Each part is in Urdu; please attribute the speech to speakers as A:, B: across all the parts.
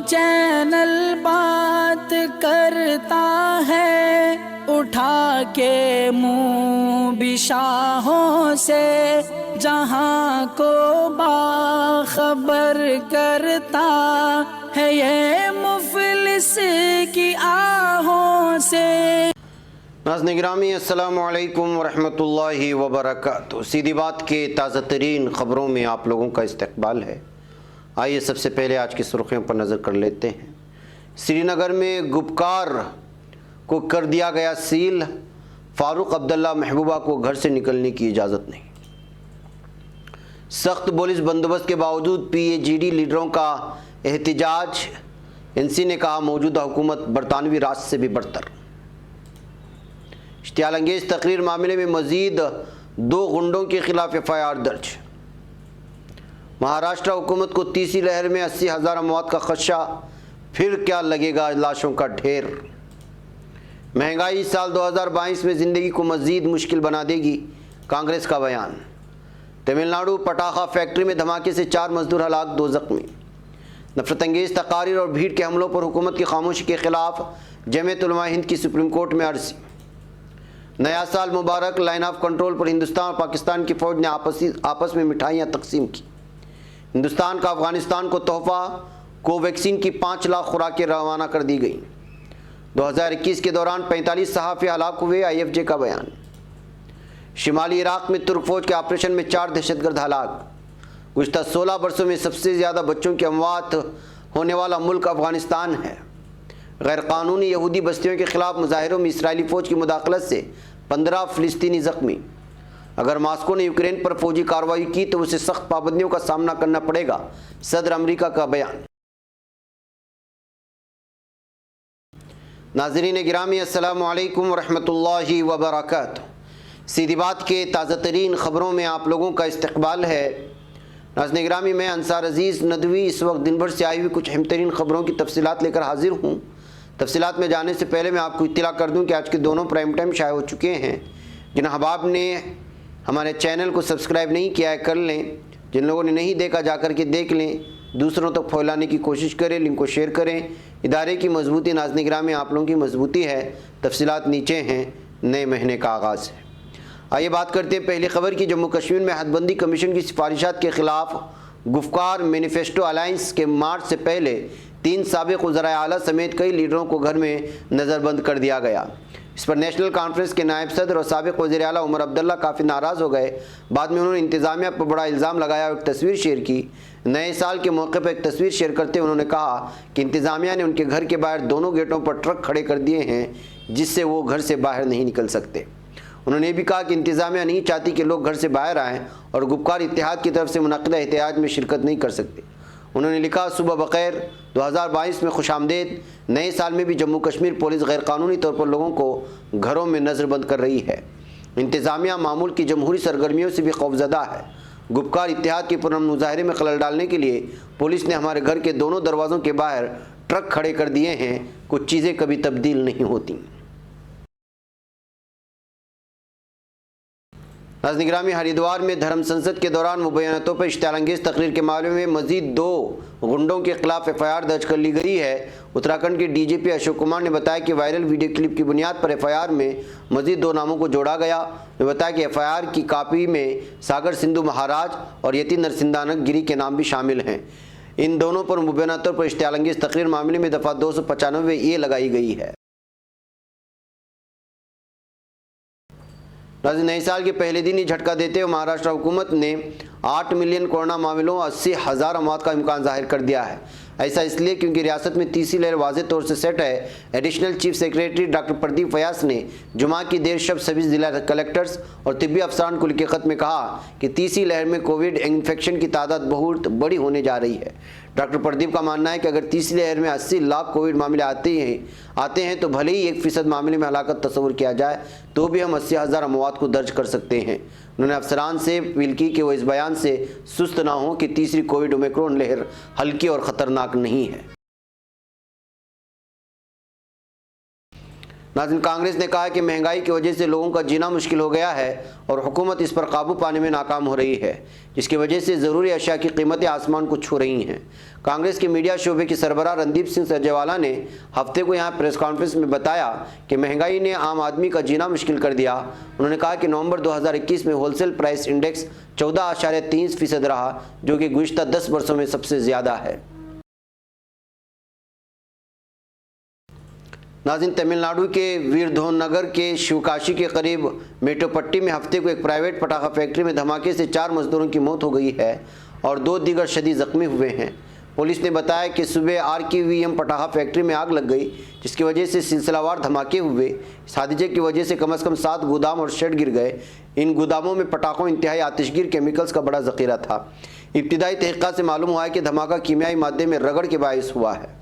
A: چینل بات کرتا ہے اٹھا کے منہ بھی شاہوں سے، جہاں کو باخبر کرتا ہے یہ مفلس کی آہوں سے۔
B: ناظرین گرامی السلام علیکم ورحمۃ اللہ وبرکاتہ۔ سیدھی بات کے تازہ ترین خبروں میں آپ لوگوں کا استقبال ہے۔ آئیے سب سے پہلے آج کی سرخیوں پر نظر کر لیتے ہیں۔ سری نگر میں گپکار کو کر دیا گیا سیل، فاروق عبداللہ محبوبہ کو گھر سے نکلنے کی اجازت نہیں۔ سخت پولیس بندوبست کے باوجود پی اے جی ڈی لیڈروں کا احتجاج، این سی نے کہا موجودہ حکومت برطانوی راج سے بھی برتر۔ اشتعال انگیز تقریر معاملے میں مزید 2 غنڈوں کے خلاف ایف آئی آر درج۔ مہاراشٹر حکومت کو تیسری لہر میں 80,000 اموات کا خدشہ، پھر کیا لگے گا لاشوں کا ڈھیر۔ مہنگائی سال 2022 میں زندگی کو مزید مشکل بنا دے گی، کانگریس کا بیان۔ تمل ناڈو پٹاخہ فیکٹری میں دھماکے سے 4 مزدور ہلاک، 2 زخمی۔ نفرت انگیز تقاریر اور بھیڑ کے حملوں پر حکومت کی خاموشی کے خلاف جمعیت علماء ہند کی سپریم کورٹ میں عرضی۔ نیا سال مبارک، لائن آف کنٹرول پر ہندوستان اور پاکستان کی فوج نے آپس میں مٹھائیاں تقسیم کی۔ ہندوستان کا افغانستان کو تحفہ، کو ویکسین کی 5 لاکھ خوراکیں روانہ کر دی گئیں۔ 2021 کے دوران 45 صحافی ہلاک ہوئے، آئی ایف جے کا بیان۔ شمالی عراق میں ترک فوج کے آپریشن میں 4 دہشت گرد ہلاک۔ گزشتہ 16 برسوں میں سب سے زیادہ بچوں کی اموات ہونے والا ملک افغانستان ہے۔ غیر قانونی یہودی بستیوں کے خلاف مظاہروں میں اسرائیلی فوج کی مداخلت سے 15 فلسطینی زخمی۔ اگر ماسکو نے یوکرین پر فوجی کارروائی کی تو اسے سخت پابندیوں کا سامنا کرنا پڑے گا، صدر امریکہ کا بیان۔ ناظرین گرامی السلام علیکم ورحمۃ اللہ وبرکاتہ۔ سیدھی بات کے تازہ ترین خبروں میں آپ لوگوں کا استقبال ہے۔ ناظرین گرامی، میں انصار عزیز ندوی اس وقت دن بھر سے آئی ہوئی کچھ اہم ترین خبروں کی تفصیلات لے کر حاضر ہوں۔ تفصیلات میں جانے سے پہلے میں آپ کو اطلاع کر دوں کہ آج کے دونوں پرائم ٹائم شائع ہو چکے ہیں۔ جن احباب نے ہمارے چینل کو سبسکرائب نہیں کیا ہے کر لیں، جن لوگوں نے نہیں دیکھا جا کر کے دیکھ لیں، دوسروں تک پھیلانے کی کوشش کریں، لنک کو شیئر کریں۔ ادارے کی مضبوطی ناظرین گرامی آپ لوگوں کی مضبوطی ہے۔ تفصیلات نیچے ہیں، نئے مہینے کا آغاز ہے۔ آئیے بات کرتے ہیں پہلی خبر کی۔ جموں کشمیر میں حد بندی کمیشن کی سفارشات کے خلاف گفتگو مینیفیسٹو الائنس کے مارچ سے پہلے 3 سابق وزرائے اعلیٰ سمیت کئی لیڈروں کو گھر میں نظر بند کر دیا گیا۔ اس پر نیشنل کانفرنس کے نائب صدر اور سابق وزیر اعلیٰ عمر عبداللہ کافی ناراض ہو گئے۔ بعد میں انہوں نے انتظامیہ پر بڑا الزام لگایا اور ایک تصویر شیئر کی۔ نئے سال کے موقع پر ایک تصویر شیئر کرتے ہوئے انہوں نے کہا کہ انتظامیہ نے ان کے گھر کے باہر دونوں گیٹوں پر ٹرک کھڑے کر دیے ہیں جس سے وہ گھر سے باہر نہیں نکل سکتے۔ انہوں نے یہ بھی کہا کہ انتظامیہ نہیں چاہتی کہ لوگ گھر سے باہر آئیں اور گپکار اتحاد کی طرف سے منعقدہ احتجاج میں شرکت نہیں کر سکتے۔ انہوں نے لکھا، صبح بخیر، 2022 میں خوش آمدید۔ نئے سال میں بھی جموں کشمیر پولیس غیر قانونی طور پر لوگوں کو گھروں میں نظر بند کر رہی ہے۔ انتظامیہ معمول کی جمہوری سرگرمیوں سے بھی خوفزدہ ہے۔ گپکار اتحاد کے پرامن مظاہرے میں خلل ڈالنے کے لیے پولیس نے ہمارے گھر کے دونوں دروازوں کے باہر ٹرک کھڑے کر دیے ہیں۔ کچھ چیزیں کبھی تبدیل نہیں ہوتی۔ ناظرین گرامی، ہریدوار میں دھرم سنسد کے دوران مبیناتوں پر اشتعال انگیز تقریر کے معاملے میں مزید 2 غنڈوں کے خلاف ایف آئی آر درج کر لی گئی ہے۔ اتراکھنڈ کے ڈی جی پی اشوک کمار نے بتایا کہ وائرل ویڈیو کلپ کی بنیاد پر ایف آئی آر میں مزید 2 ناموں کو جوڑا گیا۔ انہوں نے بتایا کہ ایف آئی آر کی کاپی میں ساگر سندھو مہاراج اور یتی نرسندانک گری کے نام بھی شامل ہیں۔ ان دونوں پر مبیناتوں پر اشتعال انگیز تقریر معاملے میں دفعہ 295 لگائی گئی ہے۔ نئے سال کے پہلے دن ہی جھٹکا دیتے ہوئے مہاراشٹر حکومت نے 8 ملین کورونا معاملوں اور 80,000 اموات کا امکان ظاہر کر دیا ہے۔ ایسا اس لیے کیونکہ ریاست میں تیسری لہر واضح طور سے سیٹ ہے۔ Additional chief secretary doctor Pradeep Vyas نے جمعہ کی دیر شب سبھی ضلع کلکٹرز اور طبی افسران کو لکھے خط میں کہا کہ تیسری لہر میں کووڈ انفیکشن کی تعداد بہت بڑی ہونے جا رہی ہے۔ ڈاکٹر پردیپ کا ماننا ہے کہ اگر تیسری لہر میں 80 لاکھ کووڈ معاملے آتے ہیں تو بھلے ہی 1% معاملے میں ہلاکت تصور کیا جائے تو بھی ہم 80,000 اموات کو درج کر سکتے ہیں۔ انہوں نے افسران سے اپیل کی کہ وہ اس بیان سے سست نہ ہوں کہ تیسری کووڈ اومیکرون لہر ہلکی اور خطرناک نہیں ہے۔ ناظرین، کانگریس نے کہا کہ مہنگائی کی وجہ سے لوگوں کا جینا مشکل ہو گیا ہے اور حکومت اس پر قابو پانے میں ناکام ہو رہی ہے، جس کی وجہ سے ضروری اشیاء کی قیمتیں آسمان کو چھو رہی ہیں۔ کانگریس کے میڈیا شعبے کے سربراہ رندیپ سنگھ سرجیوالا نے ہفتے کو یہاں پریس کانفرنس میں بتایا کہ مہنگائی نے عام آدمی کا جینا مشکل کر دیا۔ انہوں نے کہا کہ نومبر 2021 میں ہول سیل پرائس انڈیکس 14.3% رہا، جو کہ گزشتہ 10 برسوں میں سب سے زیادہ ہے۔ ناظرین، تمل ناڈو کے ویردھون نگر کے شیوکاشی کے قریب میٹوپٹی میں ہفتے کو ایک پرائیویٹ پٹاخہ فیکٹری میں دھماکے سے 4 مزدوروں کی موت ہو گئی ہے اور 2 دیگر شدید زخمی ہوئے ہیں۔ پولیس نے بتایا کہ صبح RKVM پٹاخہ فیکٹری میں آگ لگ گئی، جس کی وجہ سے سلسلہ وار دھماکے ہوئے۔ اس حادثے کی وجہ سے کم از کم 7 گودام اور شیڈ گر گئے۔ ان گوداموں میں پٹاخوں انتہائی آتش گیر کیمیکلز کا بڑا ذخیرہ تھا۔ ابتدائی تحقیقات سے معلوم ہوا ہے کہ دھماکہ کیمیائی مادے میں رگڑ کے باعث ہوا ہے۔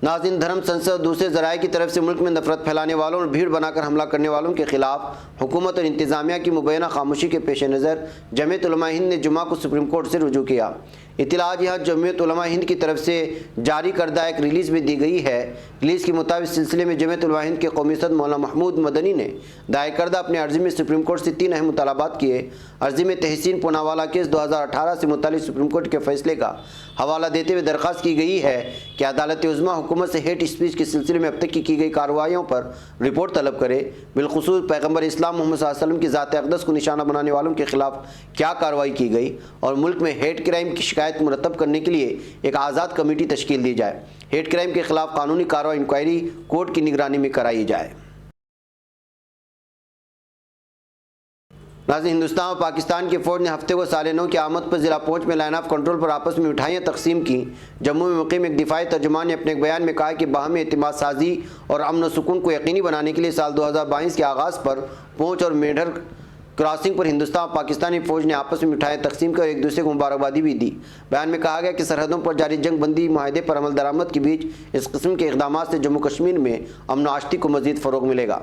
B: ناظرین، دھرم سنسد اور دوسرے ذرائع کی طرف سے ملک میں نفرت پھیلانے والوں اور بھیڑ بنا کر حملہ کرنے والوں کے خلاف حکومت اور انتظامیہ کی مبینہ خاموشی کے پیش نظر جمعیت علماء ہند نے جمعہ کو سپریم کورٹ سے رجوع کیا۔ اطلاع آج یہاں جمعیت علماء ہند کی طرف سے جاری کردہ ایک ریلیز میں دی گئی ہے۔ ریلیز کے مطابق اس سلسلے میں جمعیت علماء ہند کے قومی صدر مولانا محمود مدنی نے دائر کردہ اپنے عرضی میں سپریم کورٹ سے 3 اہم مطالبات کیے۔ عرضی میں تحسین پوناوالا کیس 2018 سے متعلق سپریم کورٹ کے فیصلے کا حوالہ دیتے ہوئے درخواست کی گئی ہے کہ عدالت عظمیٰ حکومت سے ہیٹ اسپیچ کے سلسلے میں اب تک کی گئی کارروائیوں پر رپورٹ طلب کرے، بالخصوص پیغمبر اسلام محمد صلی اللہ علیہ وسلم کی ذات اقدس کو نشانہ بنانے والوں کے خلاف کیا کارروائی کی گئی، اور ملک میں ہیٹ کرائم کی شکایت مرتب کرنے کے لیے ایک آزاد کمیٹی تشکیل دی جائے۔ ہیٹ کرائم کے خلاف قانونی کارروائی انکوائری کورٹ کی نگرانی میں کرائی جائے۔ ناظرین، ہندوستان اور پاکستان کی فوج نے ہفتے کو سال نو کی آمد پر ضلع پونچھ میں لائن آف کنٹرول پر آپس میں مٹھائیاں تقسیم کی۔ جموں میں مقیم ایک دفاعی ترجمان نے اپنے ایک بیان میں کہا کہ باہمی اعتماد سازی اور امن و سکون کو یقینی بنانے کے لیے سال 2022 کے آغاز پر پونچھ اور میڈھر کراسنگ پر ہندوستان اور پاکستانی فوج نے آپس میں مٹھائیاں تقسیم کر ایک دوسرے کو مبارکبادی بھی دی۔ بیان میں کہا گیا کہ سرحدوں پر جاری جنگ بندی معاہدے پر عمل درآمد کے بیچ اس قسم کے اقدامات سے جموں کشمیر میں امن و آشتی کو مزید فروغ ملے گا۔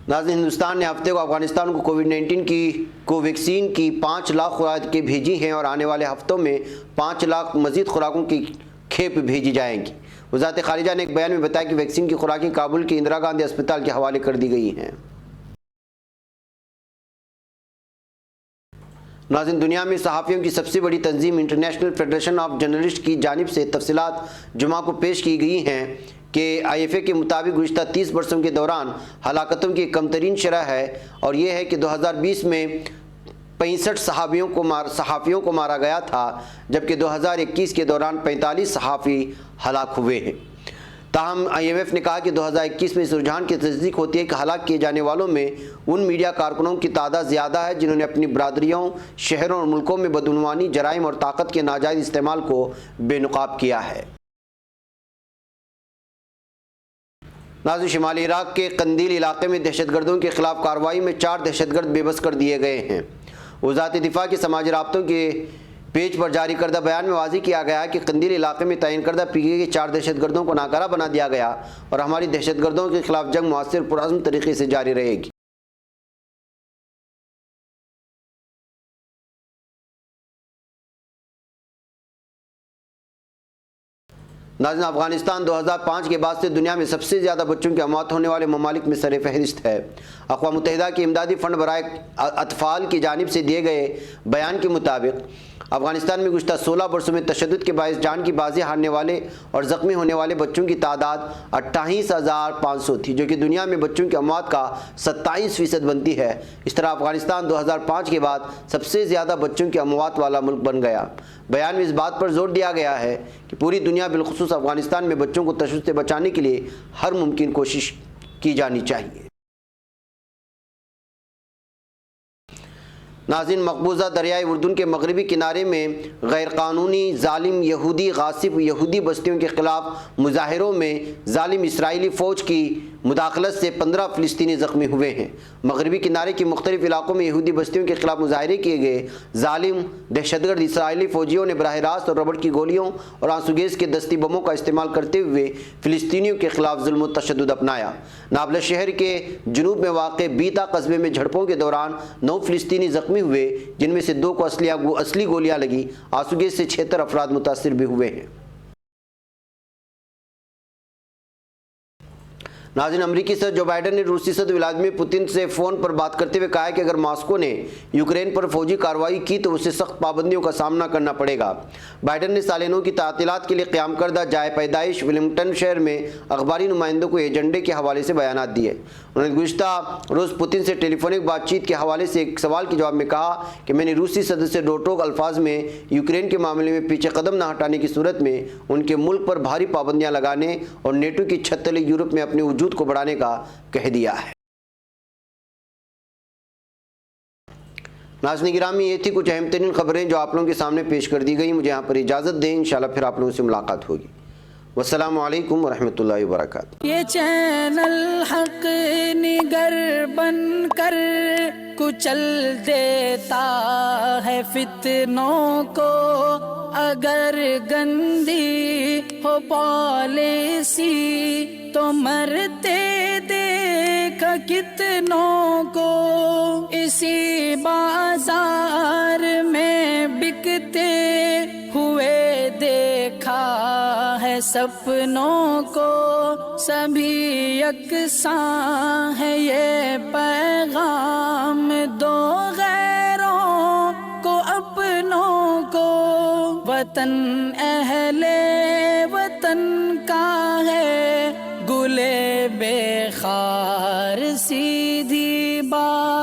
B: ناظرین، ہندوستان نے ہفتے کو افغانستان کو کووڈ-19 کی کوویکسین کی 5 لاکھ خوراکیں بھیجی ہیں اور آنے والے ہفتوں میں 5 لاکھ مزید خوراکوں کی کھیپ بھیجی جائیں گی۔ وزارت خارجہ نے ایک بیان میں بتایا کہ ویکسین کی خوراکیں کابل کے اندرا گاندھی اسپتال کے حوالے کر دی گئی ہیں۔ ناظرین، دنیا میں صحافیوں کی سب سے بڑی تنظیم انٹرنیشنل فیڈریشن آف جرنلسٹ کی جانب سے تفصیلات جمعہ کو پیش کی گئی ہیں کہ IFA کے مطابق گزشتہ 30 برسوں کے دوران ہلاکتوں کی کم ترین شرح ہے، اور یہ ہے کہ 2020 میں 65 صحافیوں کو مارا گیا تھا، جبکہ 2021 کے دوران 45 صحافی ہلاک ہوئے ہیں۔ تاہم IMF نے کہا کہ 2021 میں اس رجحان کی تصدیق ہوتی ہے کہ ہلاک کیے جانے والوں میں ان میڈیا کارکنوں کی تعداد زیادہ ہے جنہوں نے اپنی برادریوں، شہروں اور ملکوں میں بدعنوانی، جرائم اور طاقت کے ناجائز استعمال کو بے نقاب کیا ہے۔ ناظرین، شمالی عراق کے قندیل علاقے میں دہشت گردوں کے خلاف کارروائی میں 4 دہشت گرد بے بس کر دیے گئے ہیں۔ وزارت دفاع کے سماجی رابطوں کے پیج پر جاری کردہ بیان میں واضح کیا گیا ہے کہ قندیل علاقے میں تعین کردہ PKK کے 4 دہشت گردوں کو ناکارہ بنا دیا گیا اور ہماری دہشت گردوں کے خلاف جنگ مؤثر پرعزم طریقے سے جاری رہے گی۔ ناظرین، افغانستان 2005 کے بعد سے دنیا میں سب سے زیادہ بچوں کی اموات ہونے والے ممالک میں سر فہرست ہے۔ اقوام متحدہ کے امدادی فنڈ برائے اطفال کی جانب سے دیے گئے بیان کے مطابق افغانستان میں گزشتہ 16 برسوں میں تشدد کے باعث جان کی بازی ہارنے والے اور زخمی ہونے والے بچوں کی تعداد 28,500 تھی، جو کہ دنیا میں بچوں کی اموات کا 27% بنتی ہے۔ اس طرح افغانستان 2005 کے بعد سب سے زیادہ بچوں کی اموات والا ملک بن گیا۔ بیان میں اس بات پر زور دیا گیا ہے کہ پوری دنیا بالخصوص افغانستان میں بچوں کو تشدد سے بچانے کے لیے ہر ممکن کوشش کی جانی چاہیے۔ ناظرین، مقبوضہ دریائے اردن کے مغربی کنارے میں غیر قانونی ظالم یہودی غاصب یہودی بستیوں کے خلاف مظاہروں میں ظالم اسرائیلی فوج کی مداخلت سے 15 فلسطینی زخمی ہوئے ہیں۔ مغربی کنارے کی مختلف علاقوں میں یہودی بستیوں کے خلاف مظاہرے کیے گئے۔ ظالم دہشت گرد اسرائیلی فوجیوں نے براہ راست اور ربڑ کی گولیوں اور آنسو گیس کے دستی بموں کا استعمال کرتے ہوئے فلسطینیوں کے خلاف ظلم و تشدد اپنایا۔ نابلس شہر کے جنوب میں واقع بیتا قصبے میں جھڑپوں کے دوران 9 فلسطینی زخمی ہوئے، جن میں سے 2 کو اصلی گولیاں لگی۔ آنسو گیس سے 76 افراد متاثر بھی ہوئے ہیں۔ ناظرین، امریکی صدر جو بائیڈن نے روسی صدر ولادیمیر پوتن سے فون پر بات کرتے ہوئے کہا ہے کہ اگر ماسکو نے یوکرین پر فوجی کارروائی کی تو اسے سخت پابندیوں کا سامنا کرنا پڑے گا۔ بائیڈن نے سال نو کی تعطیلات کے لیے قیام کردہ جائے پیدائش ویلنگٹن شہر میں اخباری نمائندوں کو ایجنڈے کے حوالے سے بیانات دیے۔ انہوں نے گزشتہ روز پوتن سے ٹیلی فونک بات چیت کے حوالے سے ایک سوال کے جواب میں کہا کہ میں نے روسی صدر سے ٹوک الفاظ میں یوکرین کے معاملے میں پیچھے قدم نہ ہٹانے کی صورت میں ان کے ملک پر بھاری پابندیاں لگانے اور نیٹو کی چھت تلے یورپ میں اپنے وجود کو بڑھانے کا کہہ دیا ہے۔ ناظرین گرامی، یہ تھی کچھ اہم ترین خبریں جو آپ لوگوں کے سامنے پیش کر دی گئی۔ مجھے یہاں پر اجازت دیں، انشاءاللہ پھر آپ لوگوں سے ملاقات ہوگی۔ والسلام علیکم ورحمۃ اللہ وبرکاتہ۔
A: یہ چینل حق نگر بن کر کچل دیتا ہے فتنوں کو، اگر گندی ہو پالیسی تو مرتے دیکھ کتنوں کو، اسی بازار میں بکتے ہوئے دیکھا ہے سپنوں کو، سبھی یکساں ہے یہ پیغام دو غیروں کو اپنوں کو، وطن اہل